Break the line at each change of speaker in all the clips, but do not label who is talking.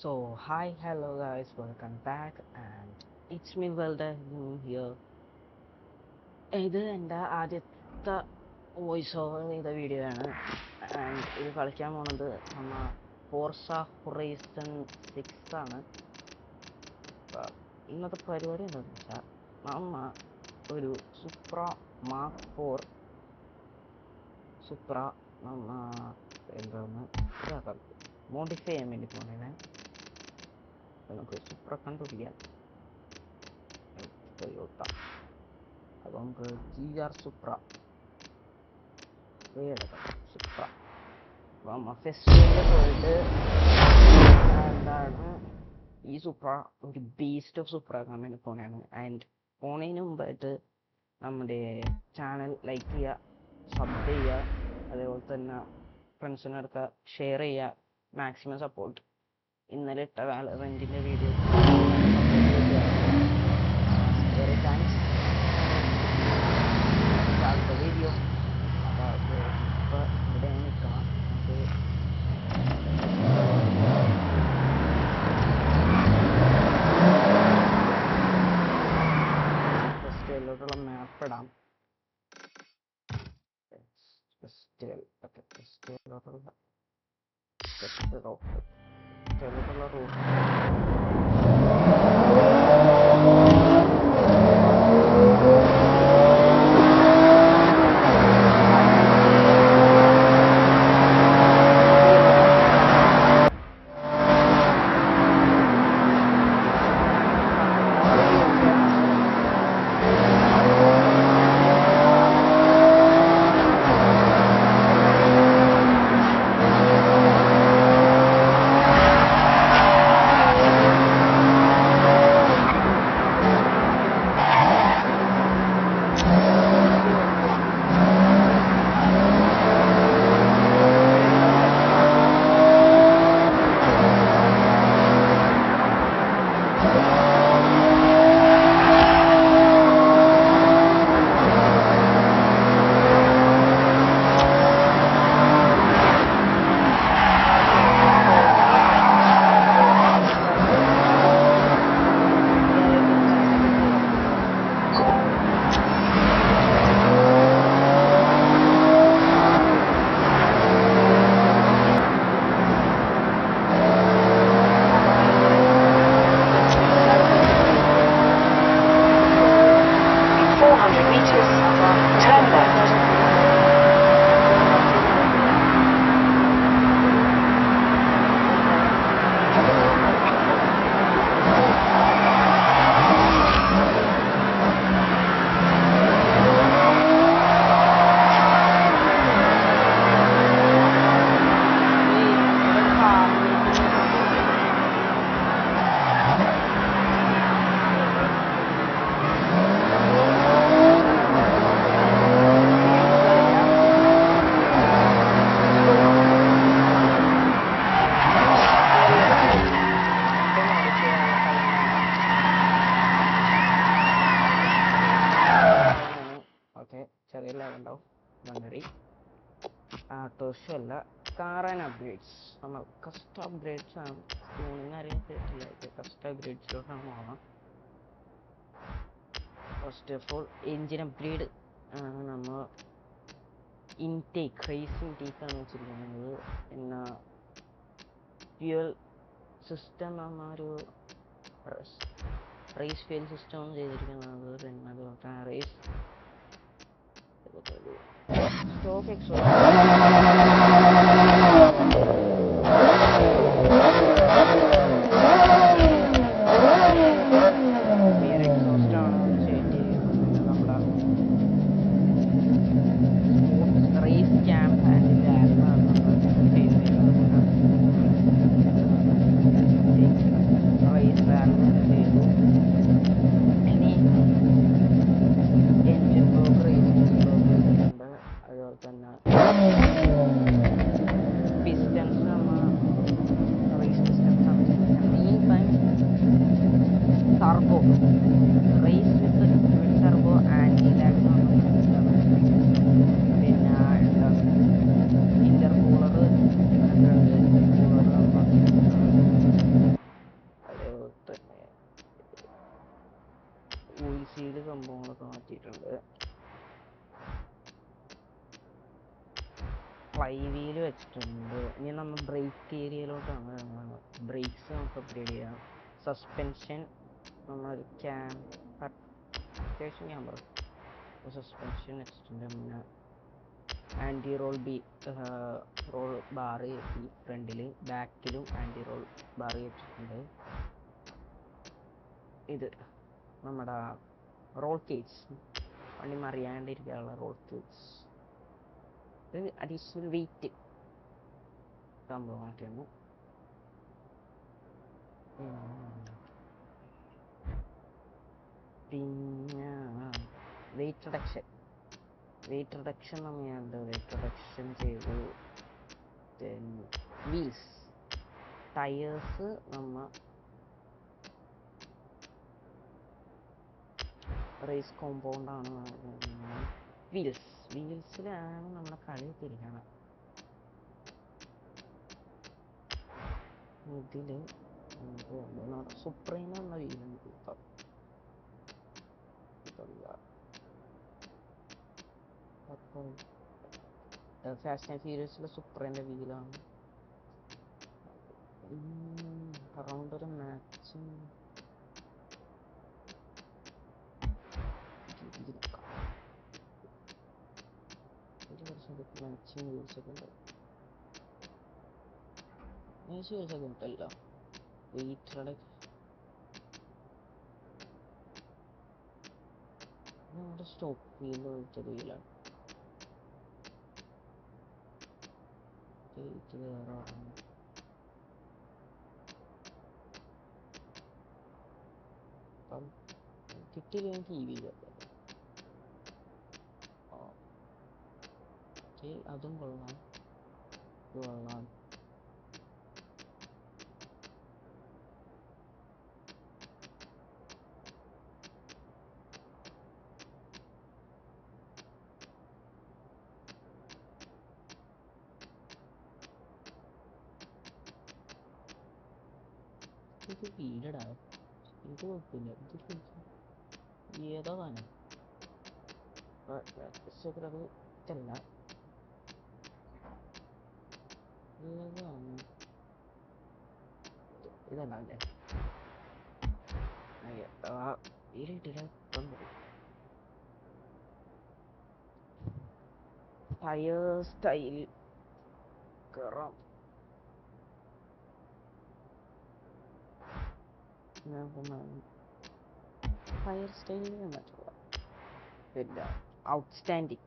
So, hi, hello guys, welcome back, and it's me, Welda, here. ഇത് എൻ്റെ ആദ്യത്തെ voice over ചെയ്ത video ആണ്. ആൻഡ് ഇത് കളിക്കാൻ പോണത് നമ്മ ഫോർസ ഹൊറൈസൺ 6 ആണ്. ഇന്നത്തെ പരിപാടി എന്താണെന്ന് വെച്ചാൽ നമ്മ ഒരു സുപ്ര മാർക്ക് 4 സുപ്ര നമ്മ എന്താണ് ഇതാക്കാം മോഡിഫൈ ചെയ്യാൻ വേണ്ടി പോണേ. നമുക്ക് സുപ്ര കണ്ടുപിടിക്കാം. ടൊയോട്ട, അപ്പോൾ നമുക്ക് GR സുപ്ര സുപ്ര ഫെസ്റ്റിവലിൽ പോയിട്ട് എന്താണ് ഈ സുപ്ര ഒരു ബീസ്റ്റ് ഓഫ് സുപ്ര ആക്കാൻ വേണ്ടി പോണേണ്. ആൻഡ് പോണതിന് മുമ്പായിട്ട് നമ്മുടെ ചാനൽ ലൈക്ക് ചെയ്യുക, സബ് ചെയ്യുക, അതേപോലെ തന്നെ ഫ്രണ്ട്സിനടുത്ത് ഷെയർ ചെയ്യുക, മാക്സിമം സപ്പോർട്ട്. ഇന്നലെ ഇട്ട വാലറന്റിൻ്റെ വീഡിയോ വെരി താങ്ക്സ്. അടുത്ത വീഡിയോ അപ്പോൾ ഇപ്പോൾ ഇവിടെ നിൽക്കണം. ഫെസ്റ്റിവലിലോട്ടുള്ള മാപ്പ് ഇടാം. ഫെസ്റ്റിവൽ ഓക്കെ, ഫെസ്റ്റിവലിലോട്ടുള്ള റൂട്ട് ചെറിയ ലെവലുണ്ടാവും. വണ്ടി ആട്ടോഷല്ല, കാർ ആൻഡ് അപ്ഗ്രേഡ്സ്. നമ്മൾ കസ്റ്റം അപ്ഗ്രേഡ്സ് ആണ്. ട്യൂണിങ് ആരെയും കേട്ടില്ല, കസ്റ്റം അപ്ഗ്രേഡ്സിലോട്ടാണ് പോകണം. First of all engine upgrade ആണ്. നമ്മൾ ഇൻടേക്ക് റേസ് ഇൻടേക്കാണ് വെച്ചിരിക്കുന്നത്. പിന്നെ ഫ്യൂൽ സിസ്റ്റം നമ്മൾ ഒരു റേസ് ഫ്യൂൽ സിസ്റ്റമാണ് ചെയ്തിരിക്കുന്നത്. പിന്നെ അതുപോലെ റേസ് സ്റ്റോക്ക് എക്സോസ്റ്റ് ആണ് ചെയ്തിരിക്കുന്നത്. നമ്മുടെ റേസ് ക്യാമ്പ് ആൻഡിൻ്റെ ആൽബമാണ് നമ്മൾ ചെയ്തിരിക്കുന്നത്. റേസ് ആൽബം ചെയ്തു. ഇനി എൻജിൻ ബ്ലോക്ക്, റേസിംഗ് ബ്ലോക്ക് ഉണ്ട്. അതുപോലെ തന്നെ ഫ്ലൈ വീല് വെച്ചിട്ടുണ്ട്. ഇനി നമ്മൾ ബ്രേക്ക് ഏരിയയിലോട്ടാണ്. ബ്രേക്സ് നമുക്ക് അപ്ഗ്രേഡ് ചെയ്യാം. സസ്പെൻഷൻ നമ്മൾ അത്യാവശ്യം ക്യാമറ സസ്പെൻഷൻ വെച്ചിട്ടുണ്ട്. പിന്നെ ആൻറ്റി റോൾ ബാറ് കയറ്റി ഫ്രണ്ടിൽ, ബാക്കിലും ആൻറ്റി റോൾ ബാറ് കയറ്റിട്ടുണ്ട്. ഇത് നമ്മുടെ റോൾ കേജ്, വണ്ടി മറിയാണ്ടിരിക്കാനുള്ള റോൾ കേജ്. ഇത് അഡീഷണൽ വെയിറ്റ് സംഭവമാക്കിയാണ്. പിന്നെ വെയിറ്റ് റിഡക്ഷൻ നമ്മളുണ്ട്. വെയിറ്റ് റിഡക്ഷൻ ചെയ്തു. വീൽസ് ടയേഴ്സ് നമ്മ റേസ് കോമ്പൗണ്ടാണ്. വീൽസിലാണ് നമ്മളെ കളി തിരിക്കണം. ഇതില് നമ്മുടെ സുപ്രീം എന്ന വീലുണ്ട്. ഫാസ്റ്റ് ആൻഡ് ഫ്യൂരിയസിലെ സുപ്രീൻ്റെ വീലാണ്. അറൗണ്ട് ഒരു മാച്ചിങ് മാച്ചിങ് വീൽസൊക്കെ ഉണ്ട്. വീൽസൊക്കെ ഉണ്ടല്ലോ. വെയിറ്റ് റിഡക്ഷൻ നമ്മുടെ സ്റ്റോക്ക് വീലിൽ വെച്ചത് വീലാണ്. ഇത് വേറെ കിട്ടിയില്ലെങ്കിൽ ടി വിയിൽ അതും കൊള്ളാം. കൊള്ളാം. ഇത് വീടടാ, ഇത് കുഴപ്പമില്ല. ഇത് ഏതാ സാധനം? അത് ഇതല്ല. ഏതാണ് ഇതല്ല അല്ലേ? വീടിട്ടില്ല. ടയർ സ്റ്റൈൽ കയറാം. ഫയർ സ്റ്റൈലിൽ വന്നിട്ടുള്ള ഇല്ല. ഔട്ട്സ്റ്റാൻഡിങ്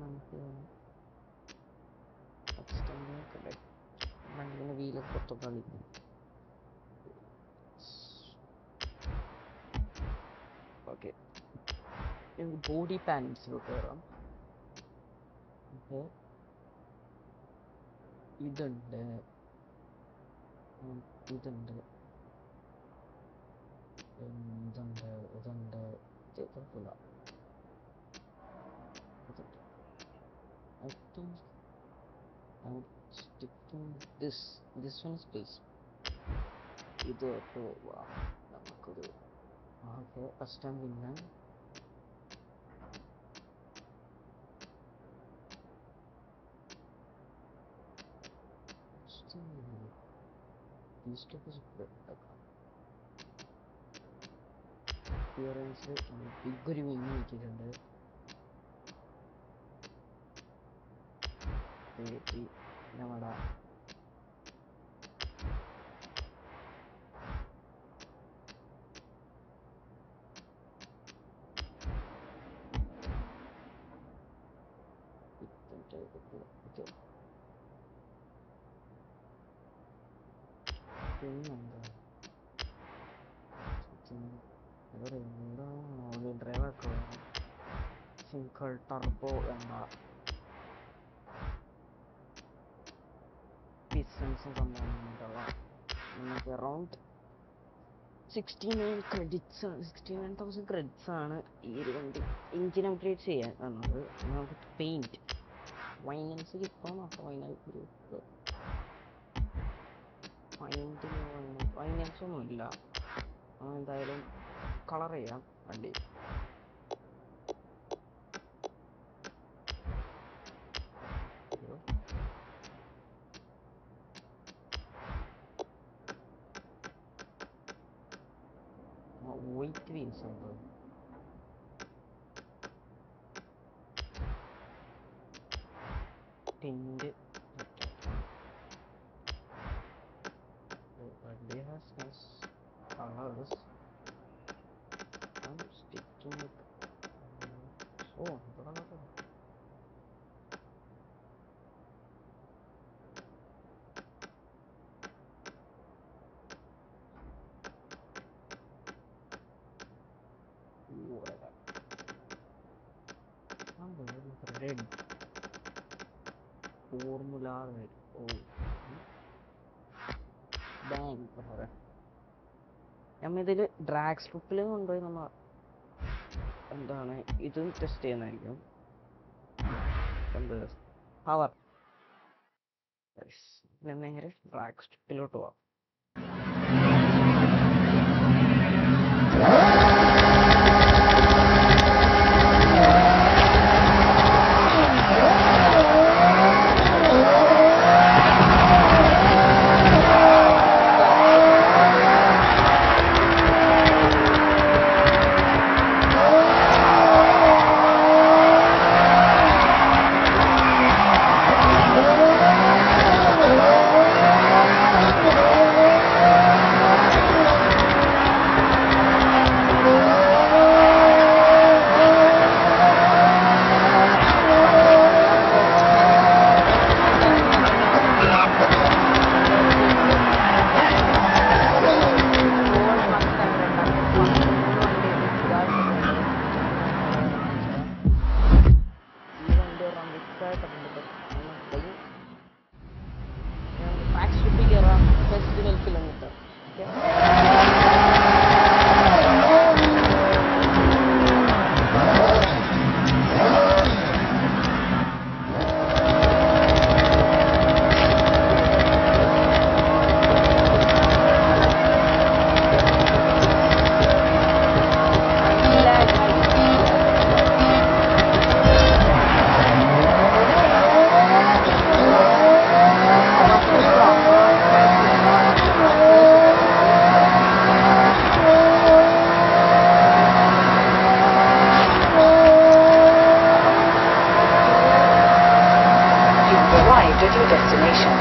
നമുക്ക് ഔട്ട്സ്റ്റാൻഡിങ് ഒക്കെ അല്ലേ വണ്ടീൻ്റെ വീലൊക്കെ പുറത്തൊക്കെ കളിക്കും. ഓക്കെ, ബോഡി പാനൽസിലോട്ട് കയറാം. അപ്പോൾ ഇതുണ്ട്, ഇതുണ്ട്, ഇതുണ്ട്, ഇതുണ്ട്. കുഴപ്പമില്ല. ഇതുണ്ട്. I think I'm sticking this one is please. ഇത് നമുക്കൊരു ഓക്കെ ഫസ്റ്റ് ടൈം പിന്നെ അപ്പിയറൻസ് ബിഗൊരു വിങ് വെച്ചിട്ടുണ്ട്. നമ്മുടെ പിന്നെന്താ ഡ്രൈവൊക്കെ സിംഗിൾ ടർബോ വേണ്ട. പിസ്റ്റൻസും സംഭവം നമുക്ക് അറൗണ്ട് 69,000 ക്രെഡിറ്റ്സ് ആണ് ഈ ഒരു വണ്ടി എഞ്ചിൻ അപ്ഗ്രേഡ് ചെയ്യാൻ തന്നത്. നമുക്ക് പെയിൻറ്റ് ഫൈനാൻസ് കിട്ടാൻ നോക്കാം. ഫൈനാൻസ് ഒന്നുമില്ല. എന്തായാലും കളർ ചെയ്യാം വണ്ടി. wheels ഉണ്ട്. Tinned birthday has nice colors. I'm sticking with oh, red formula red. Oh, bang. നമ്മൾ ഇതിൽ ഡ്രാഗ് സ്ട്രിപ്പിൽ കൊണ്ടുപോയി നമ്മൾ എന്താണ് ഇതും ടെസ്റ്റ് ചെയ്യുന്നതായിരിക്കും. എന്ത് പവർ നേരെ ഡ്രാഗ് സ്ട്രിപ്പിലോട്ട് പോവാം. Festival kilometer.
At your destination.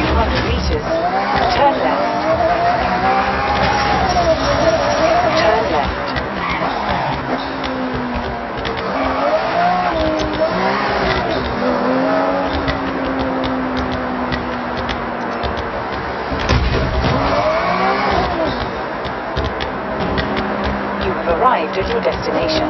200 meters. Turn left. Turn left. You have arrived at your destination.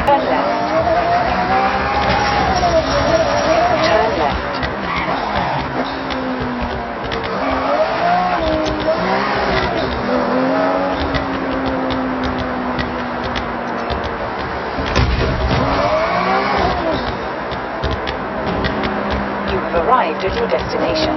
Turn left. Turn left. You have arrived at your destination.